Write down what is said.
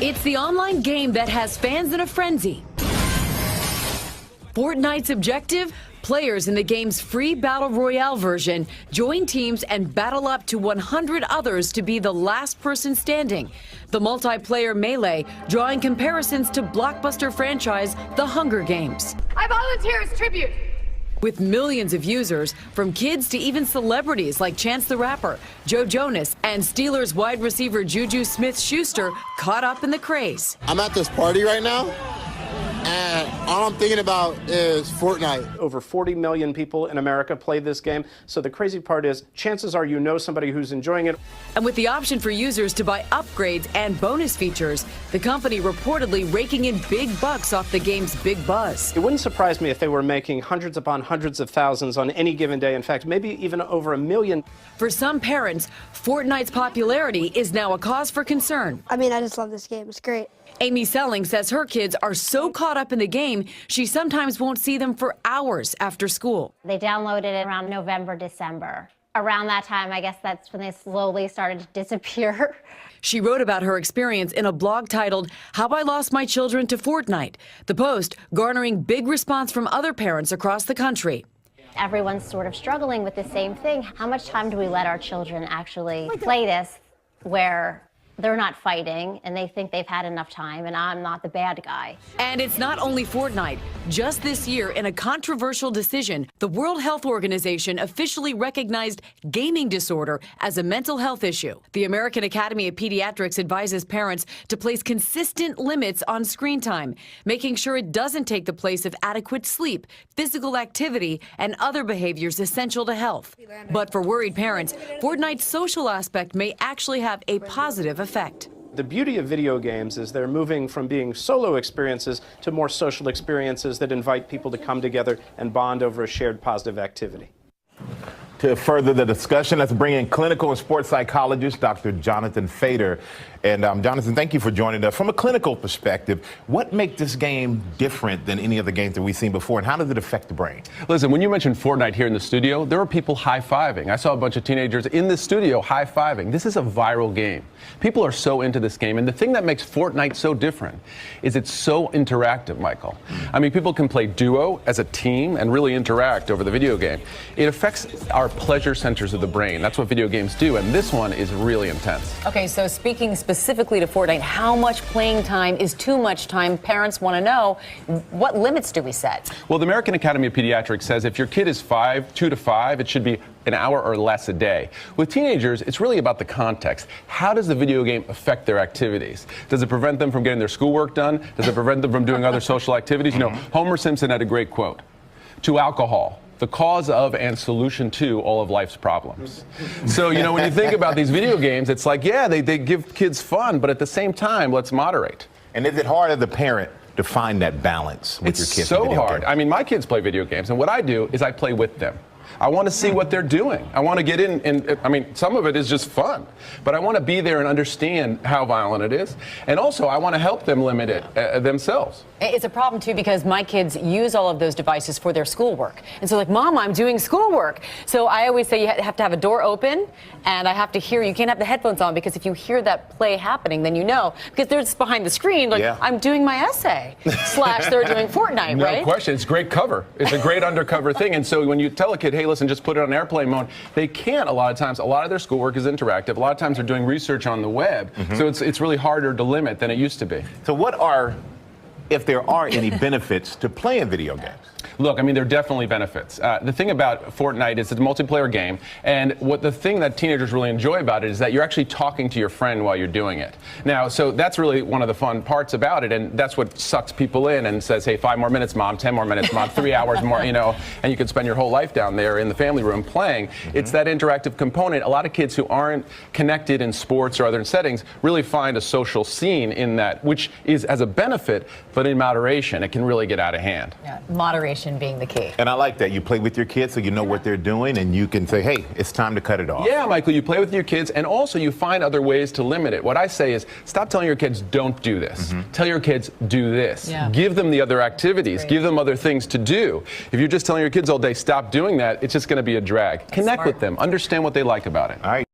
It's the online game that has fans in a frenzy. Fortnite's objective? Players in the game's free Battle Royale version join teams and battle up to 100 others to be the last person standing. The multiplayer melee drawing comparisons to blockbuster franchise The Hunger Games. I volunteer as tribute. With millions of users, from kids to even celebrities like Chance the Rapper, Joe Jonas, and Steelers wide receiver Juju Smith-Schuster caught up in the craze. I'm at this party right now, and all I'm thinking about is Fortnite. Over 40 million people in America play this game, so the crazy part is chances are you know somebody who's enjoying it. And with the option for users to buy upgrades and bonus features, the company reportedly raking in big bucks off the game's big buzz. It wouldn't surprise me if they were making hundreds upon hundreds of thousands on any given day. In fact, maybe even over 1 million. For some parents, Fortnite's popularity is now a cause for concern. I mean, I just love this game. It's great. Amy Selling says her kids are so caught up in the game, she sometimes won't see them for hours after school. They downloaded it around November, December. Around that time, I guess that's when they slowly started to disappear. She wrote about her experience in a blog titled, How I Lost My Children to Fortnite. The post garnering big response from other parents across the country. Everyone's sort of struggling with the same thing. How much time do we let our children actually play this where they're not fighting and they think they've had enough time and I'm not the bad guy? And it's not only Fortnite. Just this year, in a controversial decision, the World Health Organization officially recognized gaming disorder as a mental health issue. The American Academy of Pediatrics advises parents to place consistent limits on screen time, making sure it doesn't take the place of adequate sleep, physical activity, and other behaviors essential to health. But for worried parents, Fortnite's social aspect may actually have a positive effect. The beauty of video games is they're moving from being solo experiences to more social experiences that invite people to come together and bond over a shared positive activity. To further the discussion, let's bring in clinical and sports psychologist Dr. Jonathan Fader. And Jonathan, thank you for joining us. From a clinical perspective, what makes this game different than any other games that we've seen before, and how does it affect the brain? Listen, when you mentioned Fortnite here in the studio, there were people high-fiving. I saw a bunch of teenagers in the studio high-fiving. This is a viral game. People are so into this game, and the thing that makes Fortnite so different is it's so interactive, Michael. I mean, people can play duo as a team and really interact over the video game. It affects our pleasure centers of the brain. That's what video games do, and this one is really intense. Okay, so speaking specifically to Fortnite, how much playing time is too much time? Parents want to know, what limits do we set? Well, the American Academy of Pediatrics says if your kid is 2 to 5, it should be an hour or less a day. With teenagers, it's really about the context. How does the video game affect their activities? Does it prevent them from getting their schoolwork done? Does it prevent them from doing other social activities? You know, Homer Simpson had a great quote. To alcohol, the cause of and solution to all of life's problems. So, you know, when you think about these video games, it's like, yeah, they give kids fun, but at the same time, let's moderate. And is it hard as a parent to find that balance with your kids? It's so hard. I mean, my kids play video games, and what I do is I play with them. I want to see what they're doing. I want to get in, and I mean, some of it is just fun, but I want to be there and understand how violent it is. And also, I want to help them limit it themselves. It's a problem, too, because my kids use all of those devices for their schoolwork. And so, like, Mom, I'm doing schoolwork. So I always say you have to have a door open, and I have to hear, you can't have the headphones on, because if you hear that play happening, then you know. Because they're just behind the screen, like, I'm doing my essay, / they're doing Fortnite, right? No question. It's great cover. It's a great undercover thing. And so when you tell a kid, hey, listen, just put it on airplane mode, they can't a lot of times. A lot of their schoolwork is interactive. A lot of times they're doing research on the web. So it's really harder to limit than it used to be. So what are, if there are any benefits to playing video games? Look, I mean, there are definitely benefits. The thing about Fortnite is it's a multiplayer game, and the thing that teenagers really enjoy about it is that you're actually talking to your friend while you're doing it. Now, so that's really one of the fun parts about it, and that's what sucks people in and says, hey, 5 more minutes, Mom, 10 more minutes, Mom, 3 hours more, you know, and you can spend your whole life down there in the family room playing. It's that interactive component. A lot of kids who aren't connected in sports or other settings really find a social scene in that, which is as a benefit, but in moderation, it can really get out of hand. Yeah, moderation being the key. And I like that. You play with your kids so you know what they're doing, and you can say, hey, it's time to cut it off. Yeah, Michael, you play with your kids, and also you find other ways to limit it. What I say is, stop telling your kids, don't do this. Tell your kids, do this. Yeah. Give them the other activities. Give them other things to do. If you're just telling your kids all day, stop doing that, it's just going to be a drag. Connect with them. Understand what they like about it. All right.